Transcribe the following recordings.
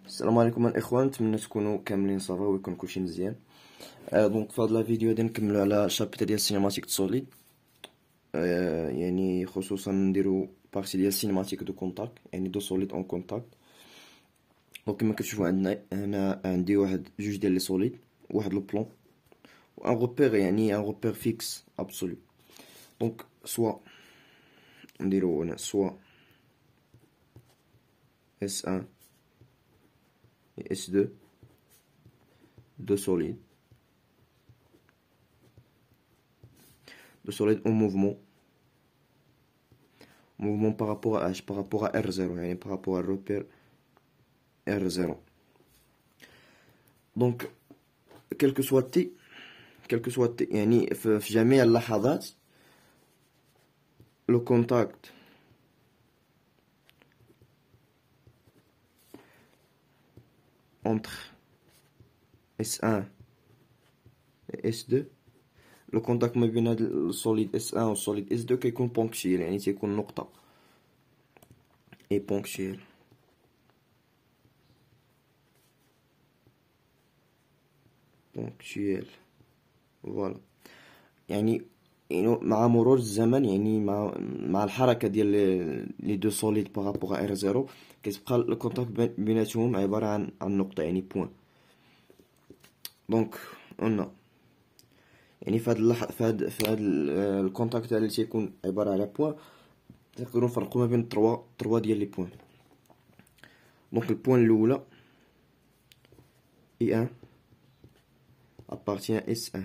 السلام عليكم الاخوان، نتمنى تكونوا كاملين صافا ويكون كلشي مزيان. دونك في هاد لا فيديو غادي نكملوا على شابتر ديال سينماتيك سوليد. يعني خصوصا نديرو بارتي ديال سينماتيك دو كونتاكت، يعني دو سوليد اون كونتاكت. دونك كما كتشوفوا عندنا هنا عندي جوج ديال لي سوليد، واحد لو بلون و ان روبير، يعني ان روبير فيكس ابسولو. دونك سوا نديرو هنا سوا S1 et S2, deux solides en mouvement par rapport à H, par rapport à R0, يعني par rapport à repère R0. donc quel que soit T يعني في جميع اللحظات le contact entre S1 et S2، لو كونتاكت ما بين هاد السوليد S1 و السوليد S2 كيكون بونكتويل، يعني تيكون نقطة اي بونكتويل. فوالا، يعني مع مرور الزمن، يعني مع الحركة ديال لي دو سوليد بارابوغ ا R0 كتبقى لو كونتاكت بيناتهم عبارة عن نقطة، يعني بوين. دونك قلنا يعني في هاد الكونتاكت اللي تيكون عبارة على بوين، نقدروا نفرقوا ما بين تروا ديال لي بوين. دونك البوين الاولى I1 appartient à S1.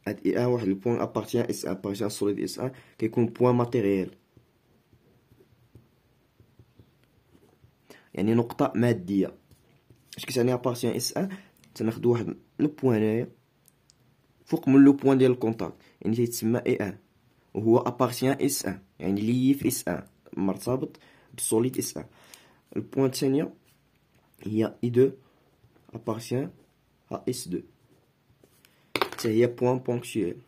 هاد I1 واحد البوين appartient à S1، appartient à solide S1 كيكون بوين ماتيريال، يعني نقطة مادية. اش كتعني appartient à S1؟ تناخدو واحد لو بوين هنايا فوق من لو بوين ديال الكونتاكت، يعني تيتسمى A1 وهو appartient à S1، يعني لي في S1 مرتبط بالسوليد S1. البوين الثانية هي I2 appartient à S2، حتى هي بوين بونكتويل،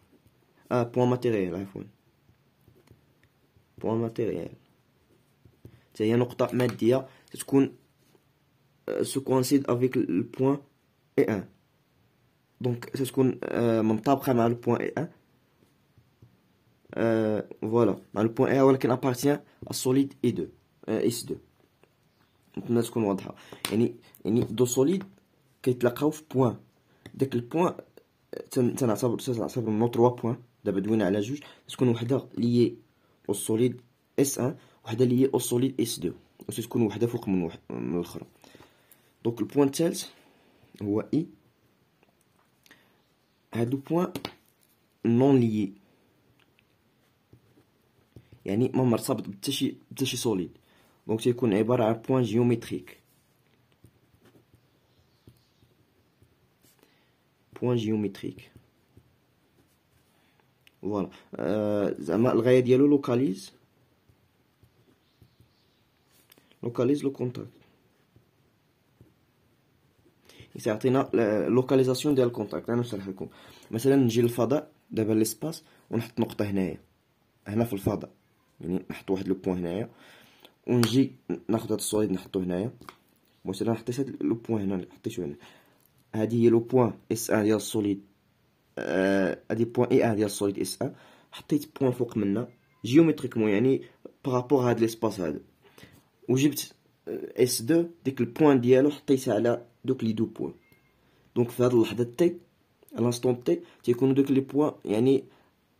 بوين ماتيريال، عفوا بوين ماتيريال، حتى هي نقطة مادية تتكون سو كونسيد افيك البوين A1. دونك تتكون منطابقة مع البوين A1، فوالا مع البوين A1، ولكن appartient à solide I2 S2. نتمنى تكون واضحة. يعني دو سوليد كيتلاقاو في بوين، داك البوين تنعتبر منو 3 بوين. دابا دوينا على جوج، تكون وحده ليي او سوليد S1، وحده ليي او سوليد S2، و تكون وحده فوق من الاخرى. دونك البوين الثالث هو I. هادو بوين نون ليي، يعني ما مرتبط بتا شي سوليد، دونك تيكون عبارة عن بوين جيومتريك. فوالا، زعما الغاية ديالو لوكاليز لو كونتاكت، يعطينا لوكاليزاسيون ديال الكونتاكت. انا نشرح لكم. مثلا نجي للفضاء دابا ليسباس ونحط نقطة هنا في الفضاء، يعني نحط واحد لو بوين هنايا، ونجي ناخد هاد السوليد نحطو هنايا. مثلا حطيت هاد لو بوين هنا، حطيتو هنا، هادي هي لو بوين S1 ديال السوليد، هادي بوين A1 ديال السوليد S1. حطيت بوين فوق منا جيومتريكمون، يعني بارابور هاد ليسباس هذا، وجبت S2 ديك البوين ديالو حطيتها على دوك لي دو بوين. دونك في هاد اللحظة تي، لانستون تي، تيكونوا دوك لي بوين يعني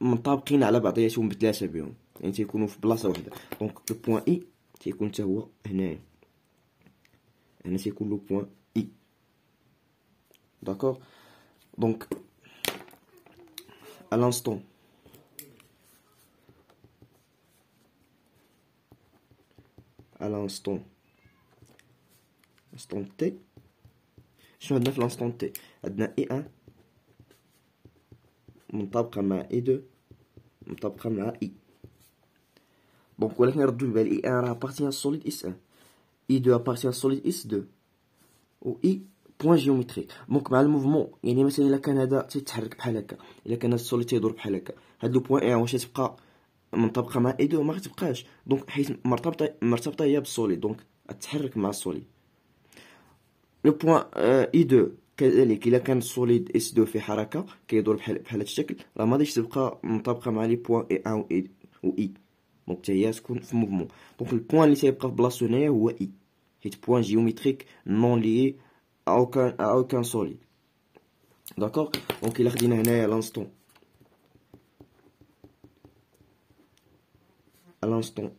منطابقين على بعضياتهم بثلاثة بهم، يعني تيكونوا في بلاصة واحدة. دونك لو بوين I تيكون حتى هو هنايا، هنا تيكون لو بوين I. داكوغ. دونك à l'instant t، شنو عندنا في l'instant t؟ عندنا I1 منطابقة مع I2 منطابقة مع I. دونك ولكن ردوا البال، I1 راه appartient à solide S1، I2 appartient à solide S2، و I بوين جيومتريك. دونك مع الموفمون، يعني مثلا الا كان هذا تيتحرك بحال هكا، الا كان هاد السوليد تيدور بحال هكا، هاد لو بوين واش تبقى منطبقة مع I2؟ ما غتبقاش. دونك حيت مرتبطة هي بالسوليد، دونك تتحرك مع السوليد. لو بوان اي 2 كذلك الا كان السوليد اس 2 في حركه كيدور بحال هذا الشكل، راه ما غاديش تبقى مطابقه مع لي بوان اي 1 و اي، دونك حتى هي تكون في موفمون. دونك البوان اللي تيبقى في بلاصتو هنايا هو اي، حيت بوان جيوميتريك نون ليي ا اوكان سوليد. داكوغ. دونك الا خدينا هنايا لانستون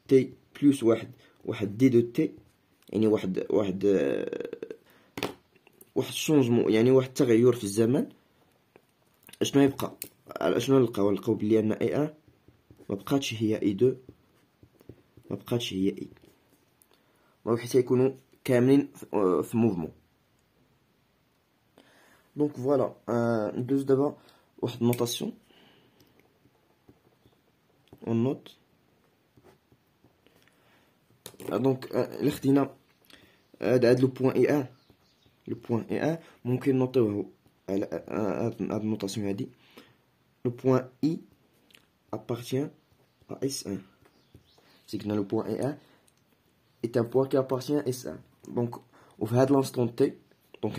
تي بلس واحد دي دو تي، يعني واحد شونجمون، يعني واحد التغير في الزمن. اشنو يبقى؟ اشنو نلقاو بلي ان اي 1 ما بقاتش هي اي 2، ما بقاتش هي اي، حيت يكونوا كاملين في موفمون. دونك فوالا. ندوز دابا واحد نوطاسيون اون نوت. دونك الا خدينا هاد لو بوين اي 1، لو بوين اي 1 ممكن نوطيوه على هاد النوطاسيون هادي. لو بوين اي appartient à S1. C'est que dans le point E1 est un point qui appartient à S1. Donc, on va de l'instant T. Donc,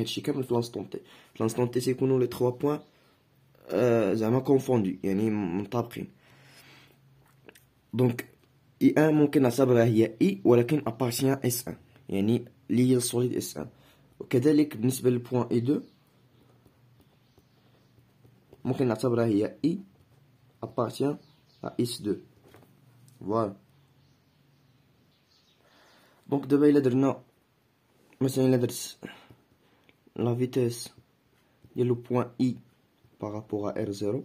l'instant T. L'instant T, c'est que nous les trois points زعما confondus. يعني مطابقين. Donc, I1 ممكن نعتبرها هي I ولكن appartient à S1. يعني لي السوليد S1. وكذلك بالنسبة للبوان E2 ممكن نعتبرها هي I appartient à S2. Voilà. Donc دابا إلا درنا مثلا إلا درت لا فيتيس ديال لو بوين I par rapport à R0.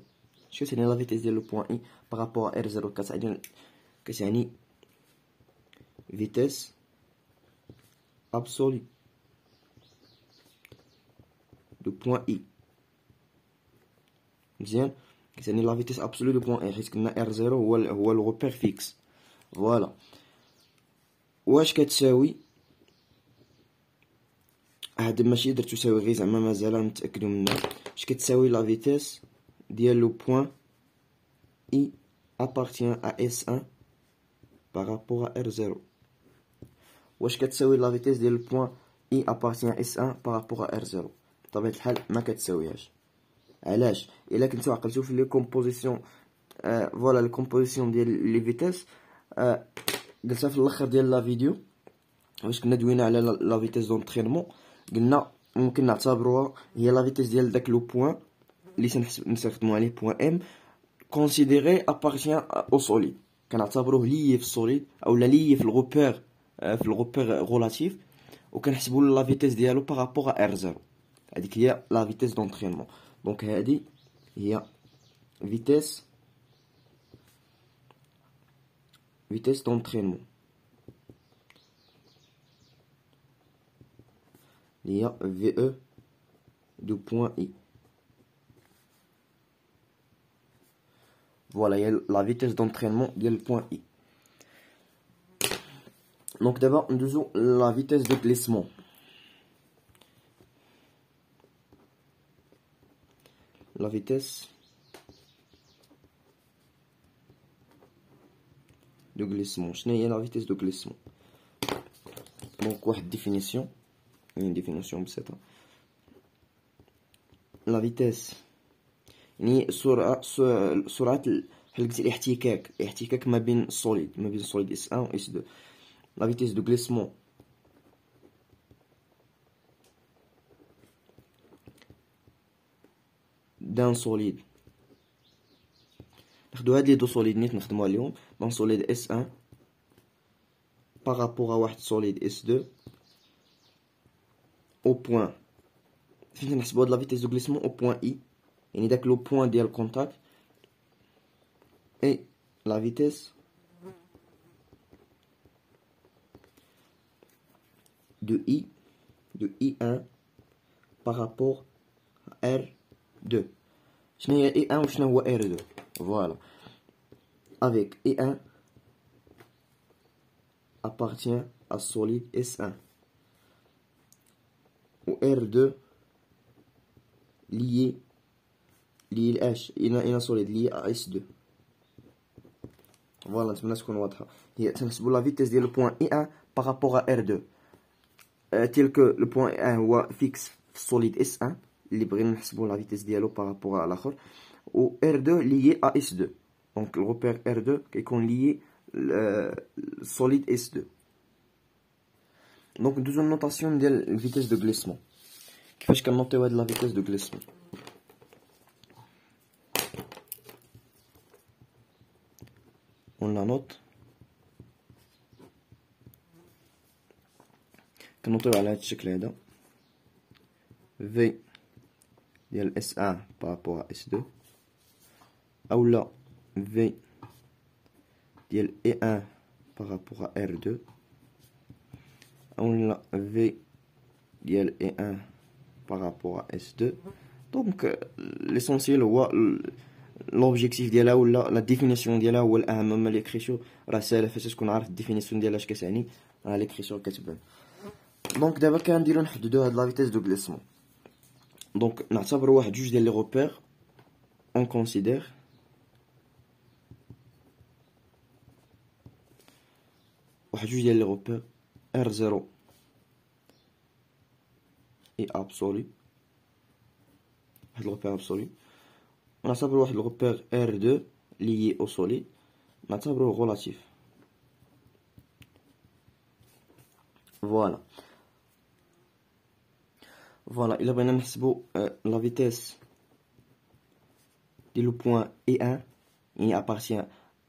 شنو تعني لا فيتيس ديال لو بوين I par rapport à R0؟ كتعني فيتيس absolue دو بوين I. مزيان، كتعني لا فيتيس absolue دو بوين I، حيت قلنا R0 هو الغوبير فيكس. فوالا. واش كتساوي؟ هاد ماشي درت تساوي غير زعما مازال نتاكدوا منها. اش كتساوي لا فيتيس ديال لو بوين I appartient à S1 par rapport à R0؟ واش كتساوي لا فيتيس ديال البوين I appartient à S1 par rapport à R0؟ بطبيعة الحال ما كتساويهاش. علاش؟ الا كنتو عقلتو في لي كومبوزيسيون فوالا لي كومبوزيسيون ديال لي فيتيس قلتها في الاخر ديال لا فيديو واش كنا دوينا على لا فيتيس دونطرينمون. قلنا ممكن نعتبروها هي لا فيتيس ديال داك لو بوين اللي نستخدمو عليه بوين ام كونسيديري ابارتيان او سوليد، كنعتبروه لي في السوليد اولا لي في الغوبير غولاتيف، وكنحسبوا لا فيتيس ديالو بارابور ا ار 0. هذيك هي لا فيتيس دونطرينمون. دونك هذه هي فيتيس دونطرينمون اللي هي في او دو بوين I. Voilà, il y a la vitesse d'entraînement de le point I. Donc d'abord, nous avons la vitesse de glissement. La vitesse de glissement. Je n'ai la vitesse de glissement. Donc, une définition. Une définition de ça. La vitesse. يعني سرعة الاحتكاك ما بين السوليد S1 و S2. La vitesse de glissement d'un solide. ناخدو هاد لي دو سوليد نيت نخدمو عليهم. دون سوليد S1 par rapport à واحد سوليد S2 au point. فين نحسبو هاد la vitesse de glissement au point I، يعني داك لو بوين ديال الكونتاكت، et la vitesse de I1 par rapport à R2. شنو هي I1 وشنو هو R2؟ voilà. Avec I1 appartient à solide S1 ou R2 lié لH، il a solide lié à S2. فوالا نتمنى تكون واضحة. هي تنحسبو لا فيتيس ديال البوان اي ان بارابور ا ار دو، تيل كو لو بوان اي ان هو فيكس في السوليد اس ان اللي بغينا نحسبو لا فيتيس ديالو بارابور على الاخر، و ار 2 ليي ا اس 2. دونك الغوبير ار 2 كيكون ليي السوليد اس 2. دونك ندوزو النوطاسيون ديال الفيتيس دو غليسمون. كيفاش كنوطيو هاد لا فيتيس دو غليسمون؟ اون لا نوت، كنوطيو على هاد الشكل هذا، في ديال اس 1 بارابور اس 2، اولا في ديال اي 1 بارابور ار 2، اولا في ديال اي 1 بارابور اس 2. دونك ليسونسيال هو لوبجيكتيف ديالها ولا لا ديفينيسيون ديالها هو الاهم. اما ليكريسيور راه ساهله فاش تكون عارف الديفينيسيون ديالها اش كتعني، راه ليكريسيور كتبان. دونك دابا كنديرو نحددو هاد لا فيتيس دو غليسمون. دونك نعتبرو واحد جوج ديال لي روبير اون كونسيدير واحد جوج ديال لي روبير ار 0 اي ابسولي، واحد الغوبير ابسولي، ونعتبرو واحد الغوبير ار 2 ليي او سوليد نعتبروه غولاتيف. فوالا الا بغينا نحسبو لا فيتيس ديال لو بوين اي 1 يعني ابارتيان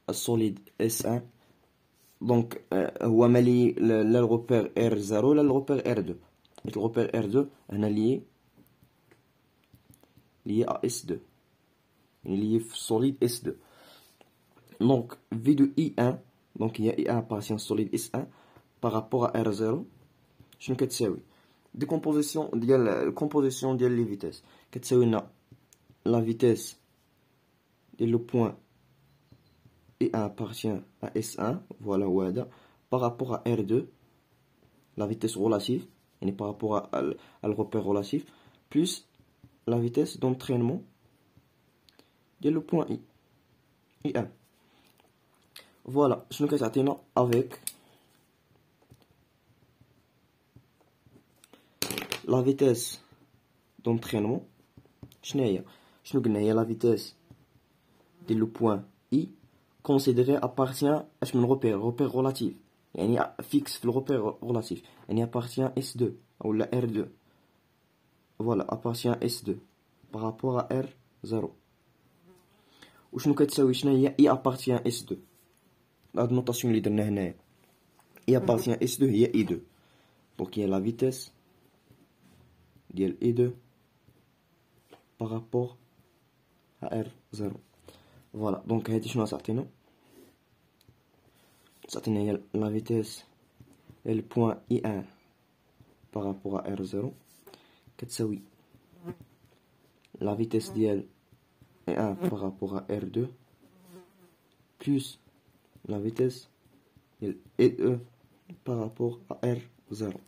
السوليد اس 1، دونك هو مالي لا الغوبير ار 0 ولا الغوبير ار 2. حيت الغوبير ار 2 هنا ليي ا اس 2، يعني ليي في السوليد اس 2. دونك في دو اي 1 دونك هي اي 1 ابارتيان السوليد اس 1 بارابور ار 0 شنو كتساوي؟ ديكومبوزيسيون ديال الكومبوزيسيون ديال لي فيتيس كتساوي لنا لا فيتيس ديال لو بوين اي 1 appartient à S1 فوالا هو هذا بارابور à R2 la vitesse relative يعني بارابور à le repère relatif plus la vitesse d'entraînement ديال لو بوين I 1. فوالا شنو كتعطينا avec la vitesse d'entraînement شنو قلنا هي la vitesse ديال لو بوين I considéré appartient اش من repère relatif يعني fixe في الغوبير relatif يعني appartient S2 ou la R2. voilà appartient S2 par rapport à R0. وشنو كتساوي شنو هي I appartient S2؟ هاد النوطاسيون اللي درنا هنايا I appartient S2 هي I2 دونك هي la vitesse ديال I2 par rapport à R0. فوالا دونك هادي شنو تعطينا؟ تعطينا هي لا فيتيس ديال البوين اي 1 بارابور ا ار 0 كتساوي لا فيتيس ديال اي 1 بارابور ا ار 2 بلس لا فيتيس ديال اي 2 بارابور ا ار 0.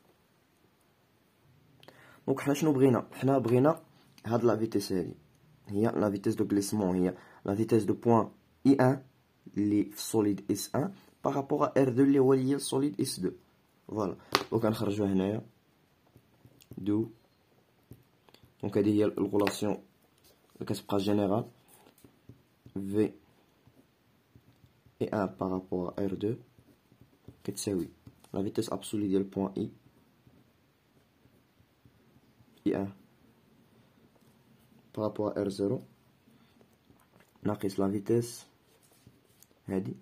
دونك حنا شنو بغينا؟ حنا بغينا هاد لا فيتيس هادي هي لا فيتيس دو غليسمون، هي لا فيتيس دو بوين اي 1 اللي في السوليد اس 1 بارابور ا ار 2 اللي هو ليا السوليد اس 2. فوالا دونك غنخرجوها هنايا دو. دونك هادي هي الغولاسيون اللي كتبقى جينيرال في اي 1 بارابور ا ار 2 كتساوي لا فيتيس ابسولي ديال بوين اي 1 بارابور ا ار 0 ناقص لا فيتيس هادي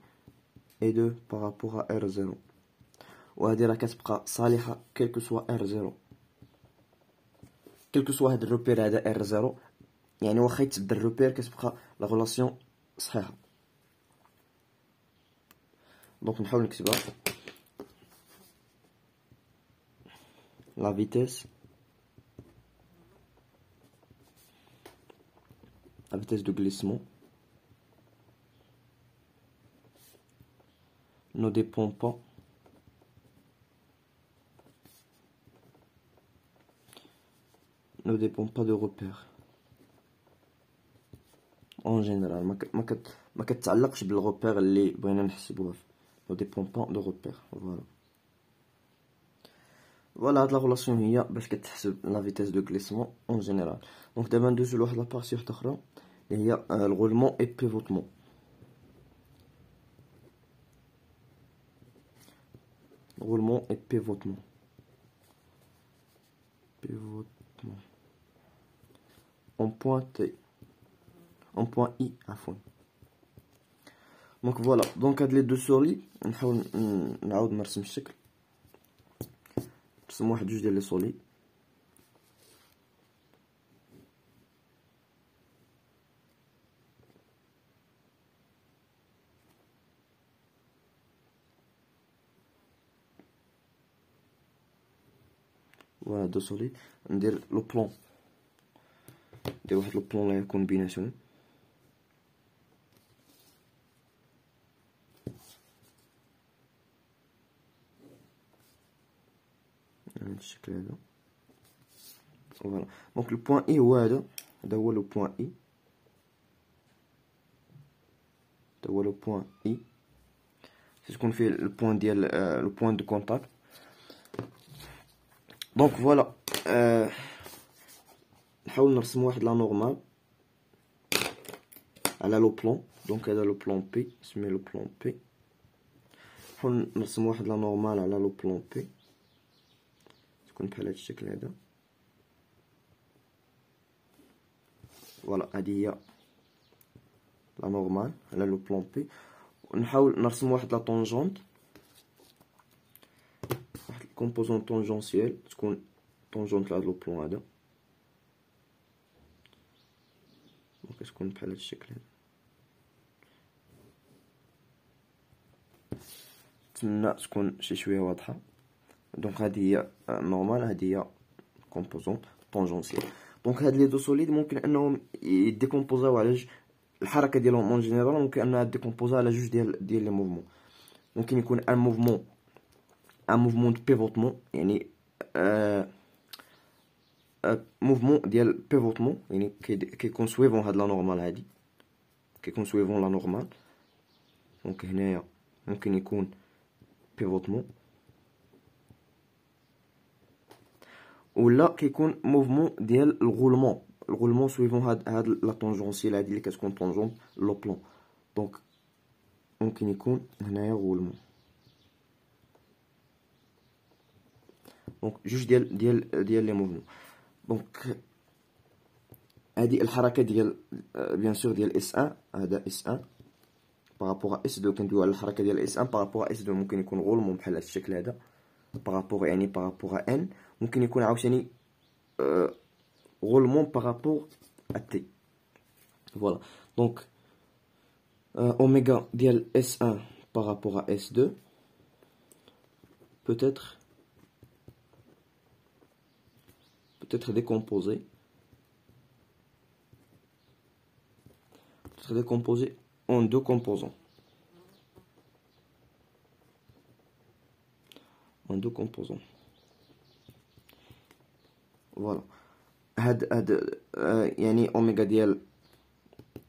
اي 2 بارابور ا ار 0. وهادي راه كتبقى صالحه كيلكو سوا ار 0 كيلكو سوا هاد الروبير هذا ار 0 يعني واخا يتبدل الروبير كتبقى لا غولاسيون صحيحه. دونك نحاول نكتبها لا فيتيس دو glissement ne dépend pas de repère en général. ما كتعلقش بالغوبير اللي بغينا نحسبوها فيه، دي بون با دو غوبير. فوالا هاد لا غولاسيون هي باش كتحسب لا فيتيس دو غليسمون اون جينيرال. دونك دابا ندوزو لواحد لا بارتي وحده اخرى اللي هي الغولمون اي بيفوتمون. roulement et pivotement. Pivotement. En point T. En point I à fond. Donc voilà. Donc هاد لي دو سولي نحاول نعاود نرسم الشكل. نرسم واحد جوج ديال لي سولي. فوالا دو سوليد. ندير لو بلون، ندير واحد لو بلون لا يكون بيناتهم. هاد الشكل هذا. فوالا دونك لو بوين اي هو هذا هو لو بوين اي، هذا هو لو بوين اي تكون فيه البوين ديال لو بوين دو كونتاكت. دونك فوالا نحاول نرسم واحد لا نورمال على لو بلون. دونك هذا لو بلون بي، نسميه لو بلون بي. نحاول نرسم واحد لا نورمال على لو بلون بي تكون بحال هاد الشكل هذا. فوالا هادي هي لا نورمال على لو بلون بي. ونحاول نرسم واحد لا طونجونت، واحد الكومبوزون طونجونسيال تكون طونجونت لهاد لو بلون هذا. دونك تكون بحال هاد الشكل هذا. نتمنى تكون شي شويه واضحه. دونك هذه هي نورمال، هذه هي كومبوزون طونجونسيال. دونك هاد لي دو سوليد ممكن انهم يديكومبوزاو على جوج، الحركه ديالهم اون جينيرال ممكن انها ديكومبوزا على جوج ديال لي موفمون. ممكن يكون ان موفمون دو بيفوتمون، يعني موفمون ديال بيفوتمون، يعني كيكون سويفون هاد لا نورمال هادي، كيكون سويفون لا نورمال. دونك هنايا ممكن يكون بيفوتمون، ولا كيكون موفمون ديال الغولمون سويفون هاد لا طونجونسيال هادي اللي كتكون طونجونت لو بلون. دونك ممكن يكون هنايا غولمون. دونك جوج ديال لي موفمون. دونك هادي الحركه ديال بيان سور ديال اس 1، هذا اس 1 بارابور اس 2. كندويو على الحركه ديال اس 1 بارابور اس 2. ممكن يكون غولمون بحال هاد الشكل هذا بارابور، يعني بارابور ان. ممكن يكون عاوتاني غولمون بارابور ا تي. فوالا دونك اوميغا ديال اس 1 بارابور ا اس 2 peut-être décomposé en deux composants. فوالا هاد يعني اوميغا ديال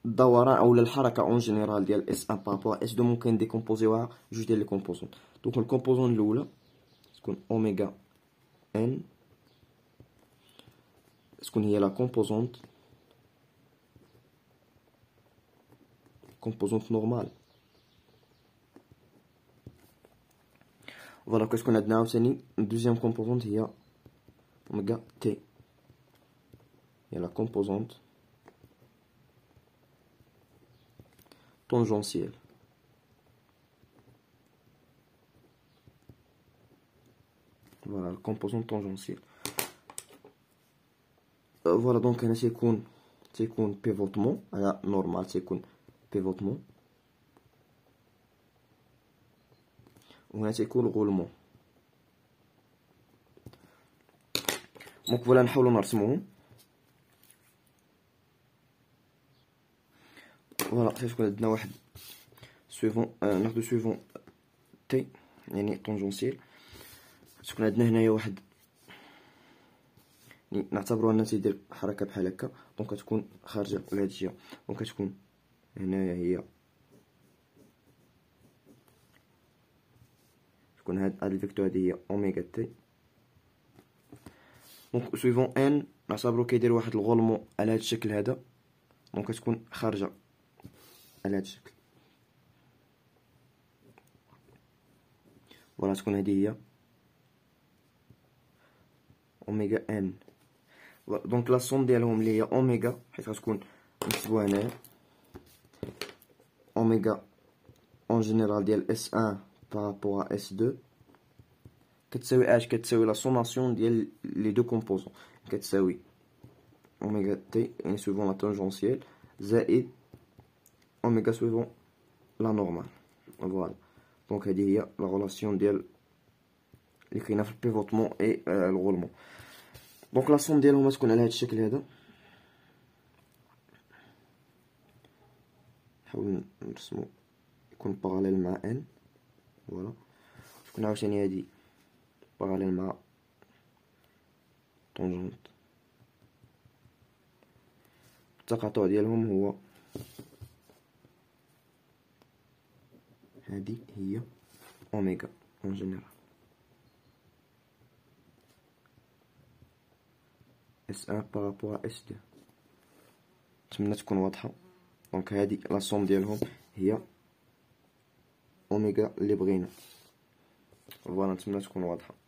الدوران او الحركه اون جينيرال ديال اس 1 بارابور اس 2 ممكن ديكومبوزيوها جوج ديال لي كومبوزون. دونك الكومبوزون الاولى تكون اوميغا ان، تكون هي لا كومبوزونت نورمال. فوالا كتكون عندنا عاوتاني دوزيام كومبوزونت هي اوميغا تي، هي لا كومبوزونت طونجونسيال. فوالا الكومبوزون طونجونسيال. فوالا دونك هنا تيكون بيفوتمون، هذا نورمال تيكون بيفوتمون، وهنا تيكون غولمون. دونك فوالا نحاولو نرسموهم. فوالا تيكون عندنا واحد سويفون، ناخدو سويفون تي يعني طونجونسيال. تكون عندنا هنايا واحد، نعتبرو انه تيدير حركه بحال هكا. دونك كتكون خارجه لهاد الجهه. دونك كتكون هنايا هي تكون هاد الفيكتور هادي هي اوميغا تي. دونك سويفون ان نعتبرو كيدير واحد الغولمون على هاد الشكل هذا، دونك كتكون خارجة على هاد الشكل. فوالا تكون هادي هي اوميغا ان. دونك لا سوم ديالهم اللي هي اوميغا، حيت غتكون نكتبوها هنايا اوميغا اون جينيرال ديال اس ان بارابور ا اس دو كتساوي اش؟ كتساوي لا سوماسيون ديال لي دو كومبوزون، كتساوي اوميغا تي ان سويفون لا تانجونسيال زائد اوميغا سويفون لا نورمال. فوالا دونك هذه هي لا غولاسيون ديال اللي كاينه في البيفوتمون اي الغولمون. دونك لا سوم ديالهم تكون على هذا الشكل هذا. نحاول نرسمو يكون باراليل مع ان. فوالا تكون عاوتاني هادي باراليل مع طونجونت. التقاطع ديالهم هو هادي هي اوميغا اون جينيرال اس ان بارابور اس دو. نتمنى تكون واضحه. دونك هادي لا سوم ديالهم هي اوميغا اللي بغينا. فوالا نتمنى تكون واضحه.